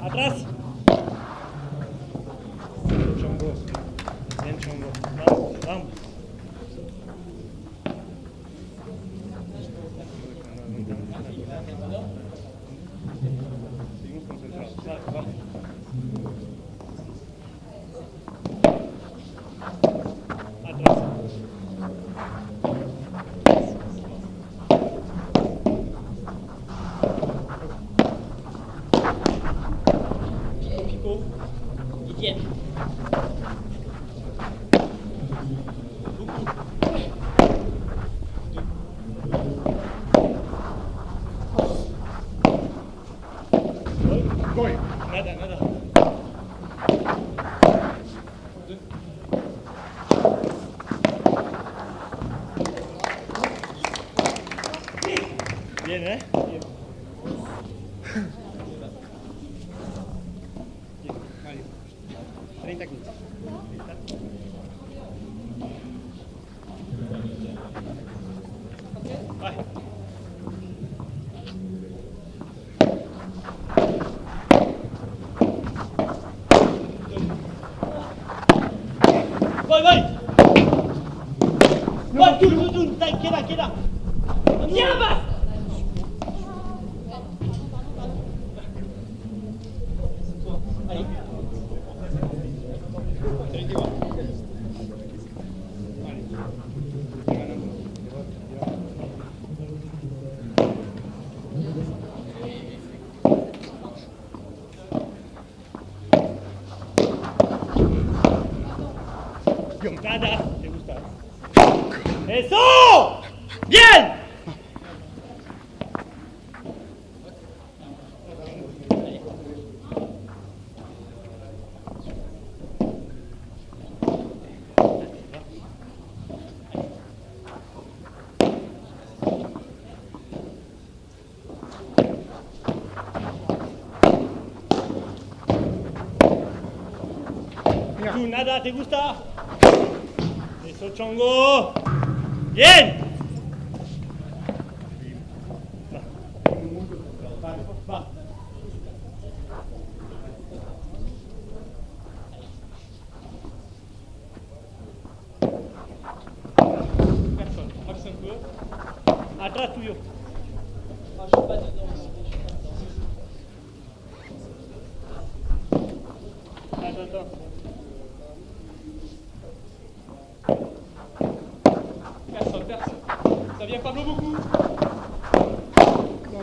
Atrás. Chongo. Bien chongo. Vamos, vamos. Seguimos concentrados. Vamos. Atrás. Ils viennent. Voy. Nada, nada. Bien, ¿eh? Bien. Bien, Mario. 30 minutos. Vai. Vai! Vai, tudo, tá, queda. Viens là-bas. Nada, te gusta. ¡Eso! ¡Bien! ¿Tú nada te gusta? Eso, chongo. ¡Bien! Va. Personne. Axe un peu. Atrás tuyo. Attends. Personne. Ça vient Pablo beaucoup.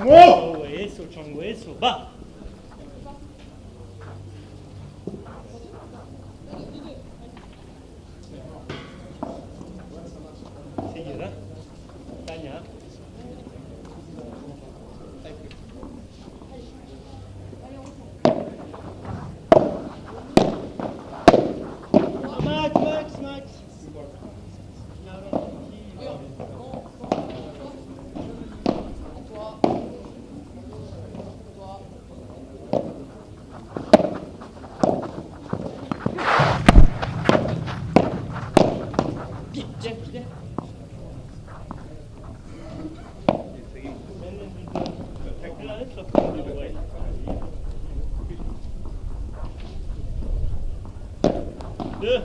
Oh, eso, chongo, eso. Va. Seguida. Tanya. Max. Bien. Deux,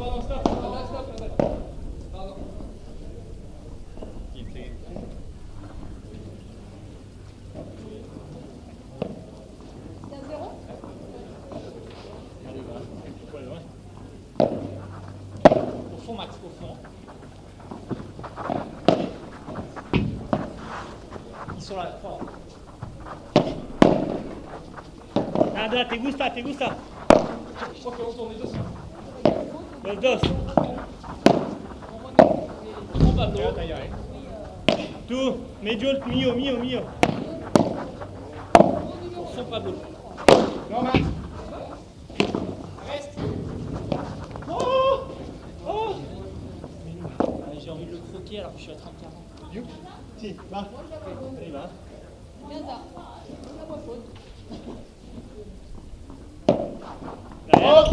Pardon, stop. Pardon. Allez, va. Au fond, Max, au fond. Ils sont là, fort. Nada, te gusta. Ok, on tourne les deux. Los dos. Pablo. Tú, medio mío. Son Pablo. No más. Reste. Oh. J'ai envie de le croquer alors que je suis à 30-40. Si, va. Allez, va. Derrière.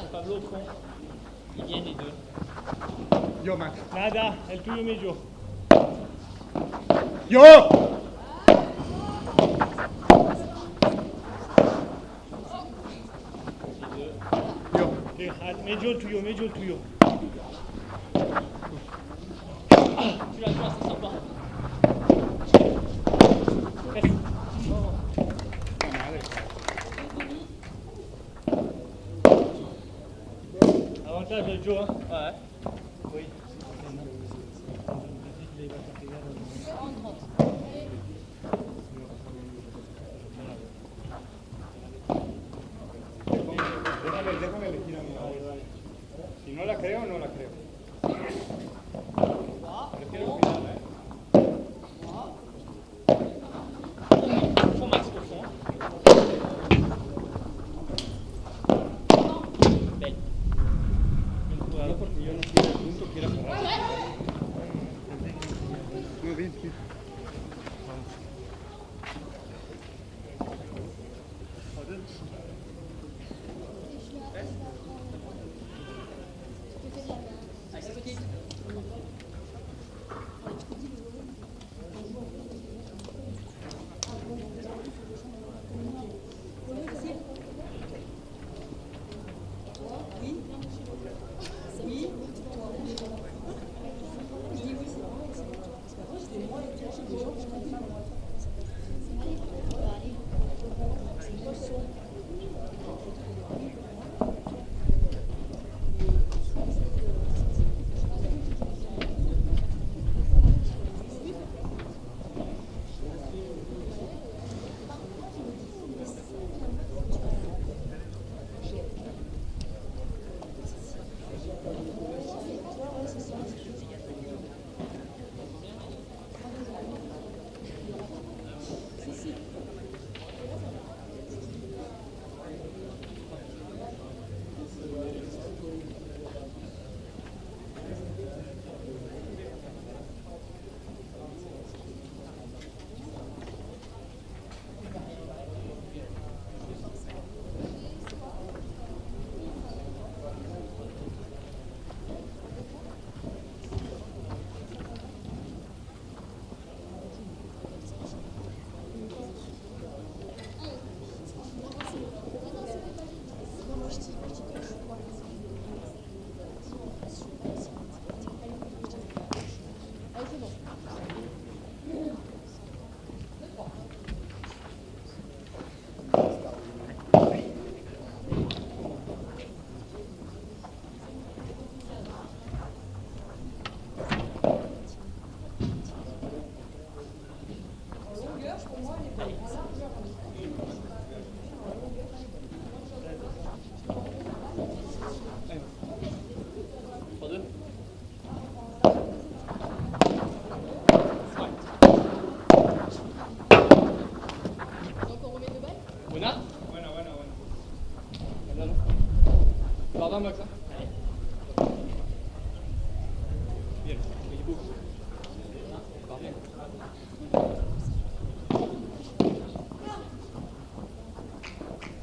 Pablo au fond. Ils viennent les deux. Yo, Max. Nada, el tuyo medio. Yo! Yo. Medio el tuyo. Tu l'as joué, c'est sympa. Reste. Avantage de Joe, hein? Ouais. Oui. Déjame elegir a mí. Si no la creo, no la creo. Prefiero el final, Fond, Max, au fond. Belle. No porque yo no quiero el punto, quiero cerrar. No, bien.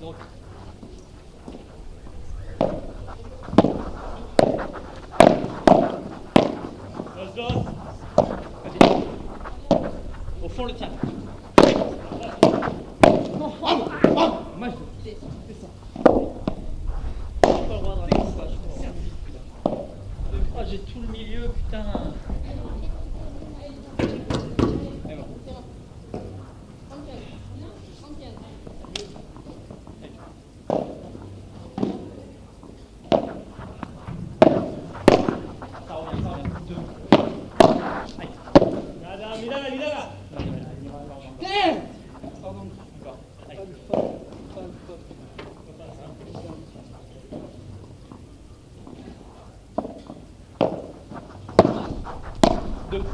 Donc. Dos. Vas-y. Au fond, le tien. Non, match. C'est ça. Pas le droit de rater ça, je pense. Oh, j'ai tout le milieu, putain. Allez, bon. Ça revient. Deux. Aïe. Mira. Pardon. Encore. Aïe. Deux.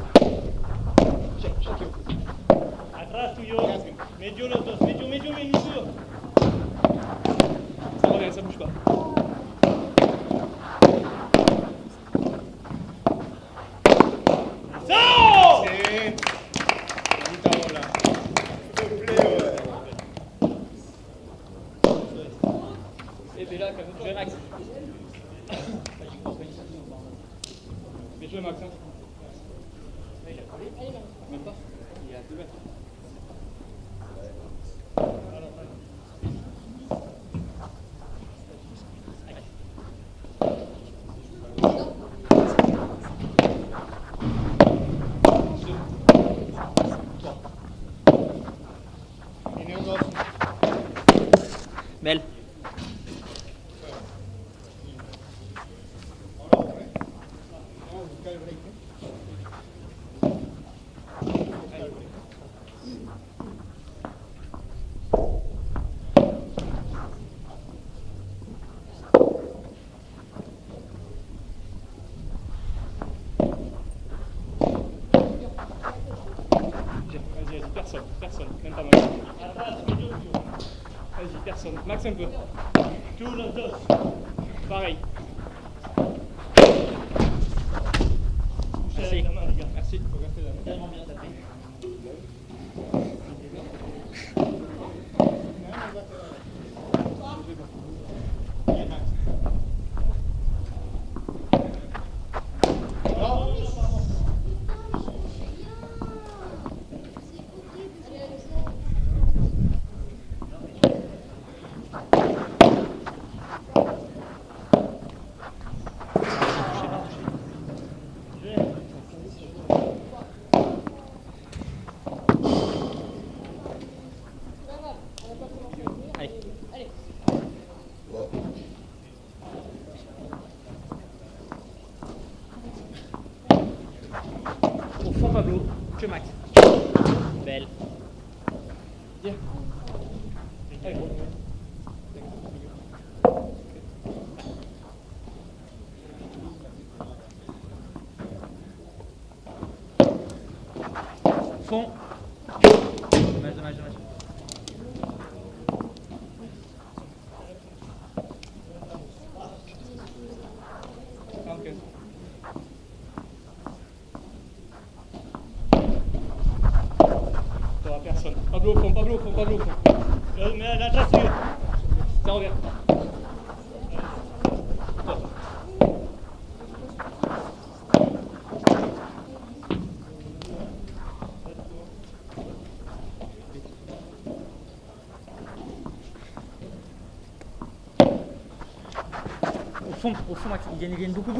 Check. Atrás tuyo. Medio los dos. Medio, inicio. Ça revient, ça bouge pas. Jouez Max. Bien joué Max. Même pas. Il est à 2 mètres. Belle. Vas-y, personne, même pas mal. Vas-y, personne, max un peu. Tous los dos. Pareil. Merci. Merci. Tellement bien tapé. Au fond, Pablo. Que Max. Belle. Viens. Allez. Fond. Dommage. Okay. Personne. Pablo au fond. Mais la trace, ça revient. Au fond, Max, il gagne beaucoup.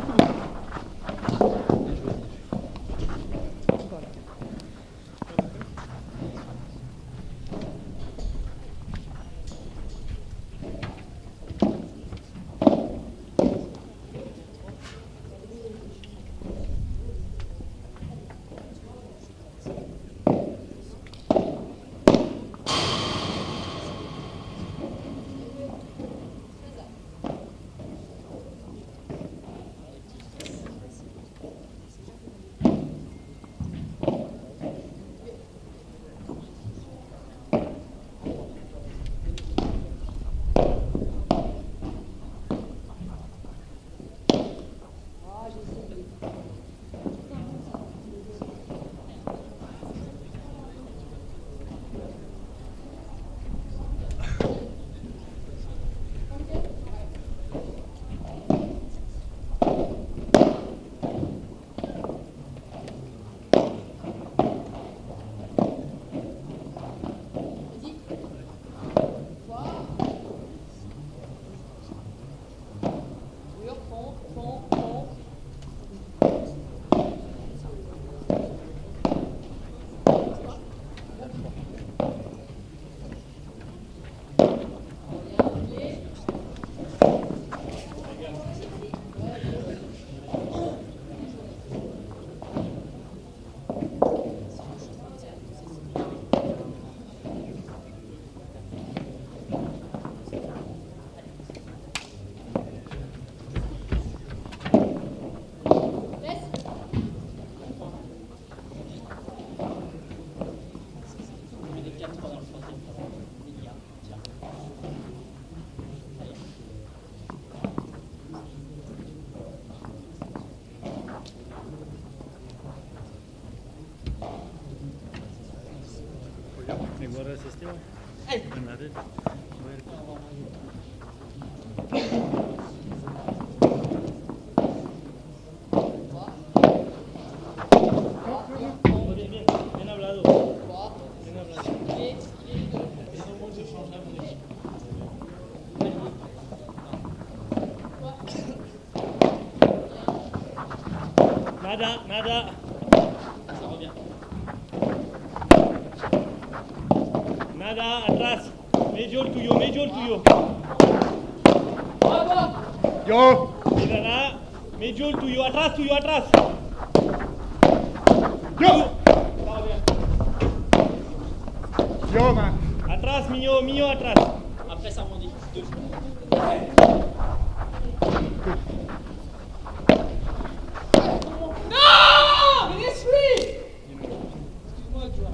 Bien hablado. Bien hablado. Nada, nada. Ça revient. Nada, atrás. Medio el tuyo, medio el tuyo. Yo. Nada, medio el tuyo, atrás, tuyo, atrás. Yo. Yo, man. Atrás, mío, atrás. Après, ça rebondit. Deux. Non! Mais laisse-lui! Excuse-moi, tu vois.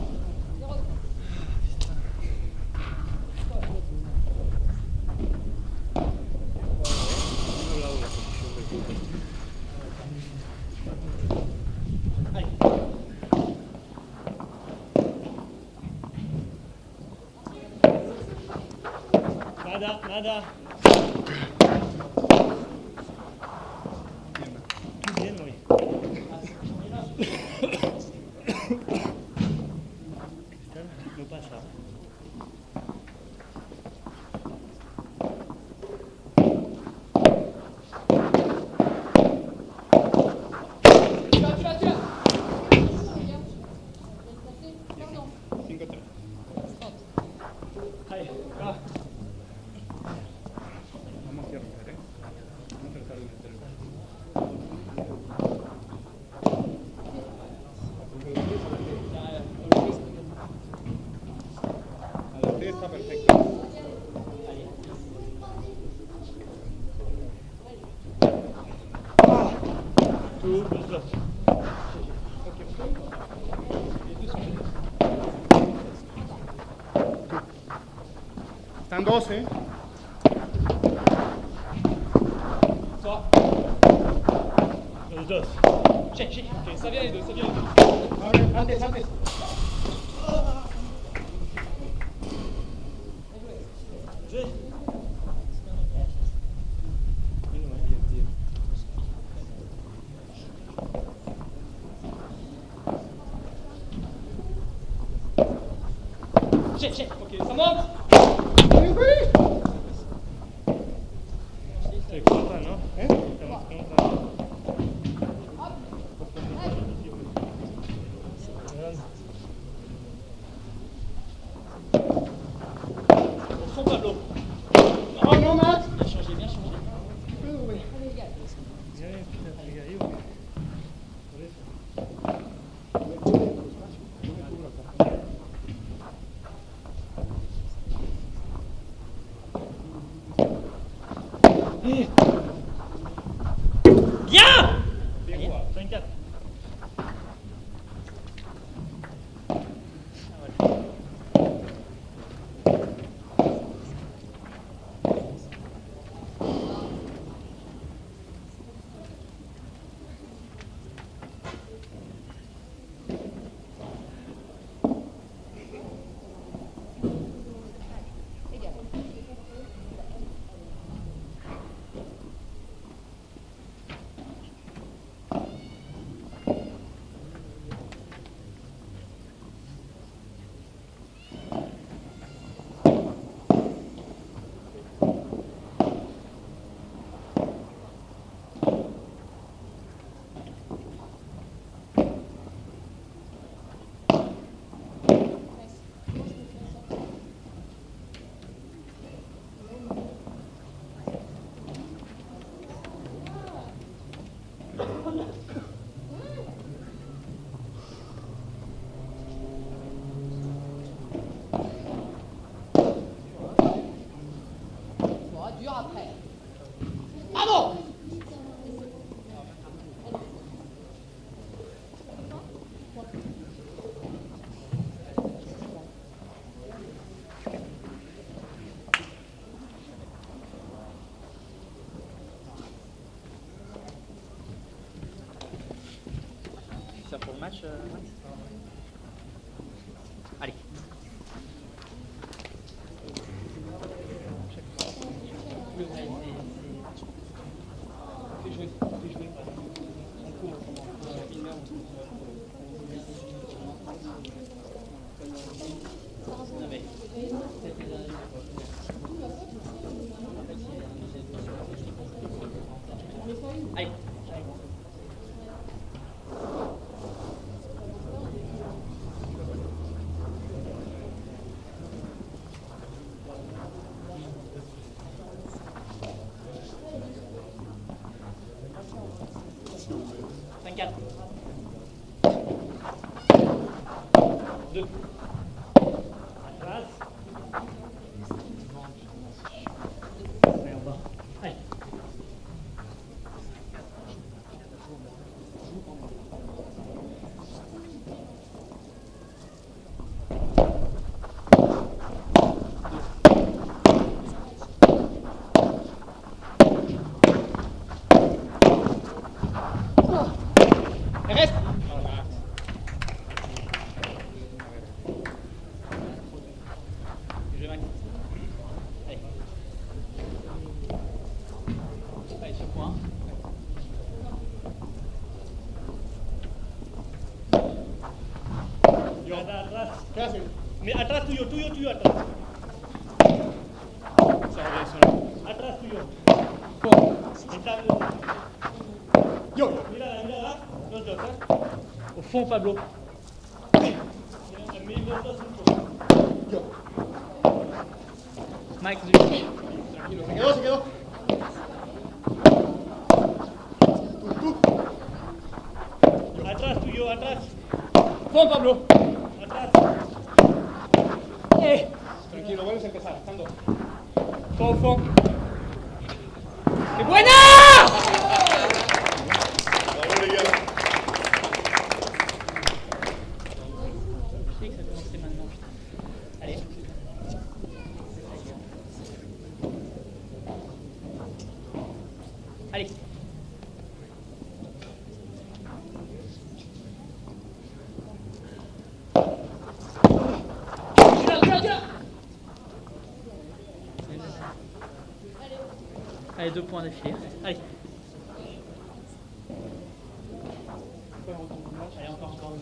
Nada, nada. Tout bien, oui. No pasa. Allez, va. Vamos a romper, ¿eh? Vamos a tratar de meterlo. A la T está perfecto. Tout, doucement. Están 12. Toi. Los dos. Check, check. Ok, ça vient les deux, ça vient les deux. Antes, antes. Jouez. Check, check. Ok, ça monte. C'est contra, non? Estamos contra. Au fond, Pablo. Oh, no, Max. Bien changé, bien changé. Bien! 24. Ça pour le match, Max ? Allez. 2. Passe. Allez, en bas. Allez. Et reste. Je vais Max. Allez. Allez, sur point. Yo, atrás. ¿Qué haces? Mira, atrás tuyo, atrás. Atrás tuyo. Está... Yo. Mira là. Los dos, ¿eh? Au fond, Pablo. Yo. Mike, tranquilo. Se quedó. Tú. Atrás tuyo, atrás. Fond, Pablo. Atrás. Tranquilo, vuelves a empezar. Estando. Fond. ¡Qué buena! Allez. Allez. Regarde. Allez, 2 points d'affilée. Allez. Allez, encore.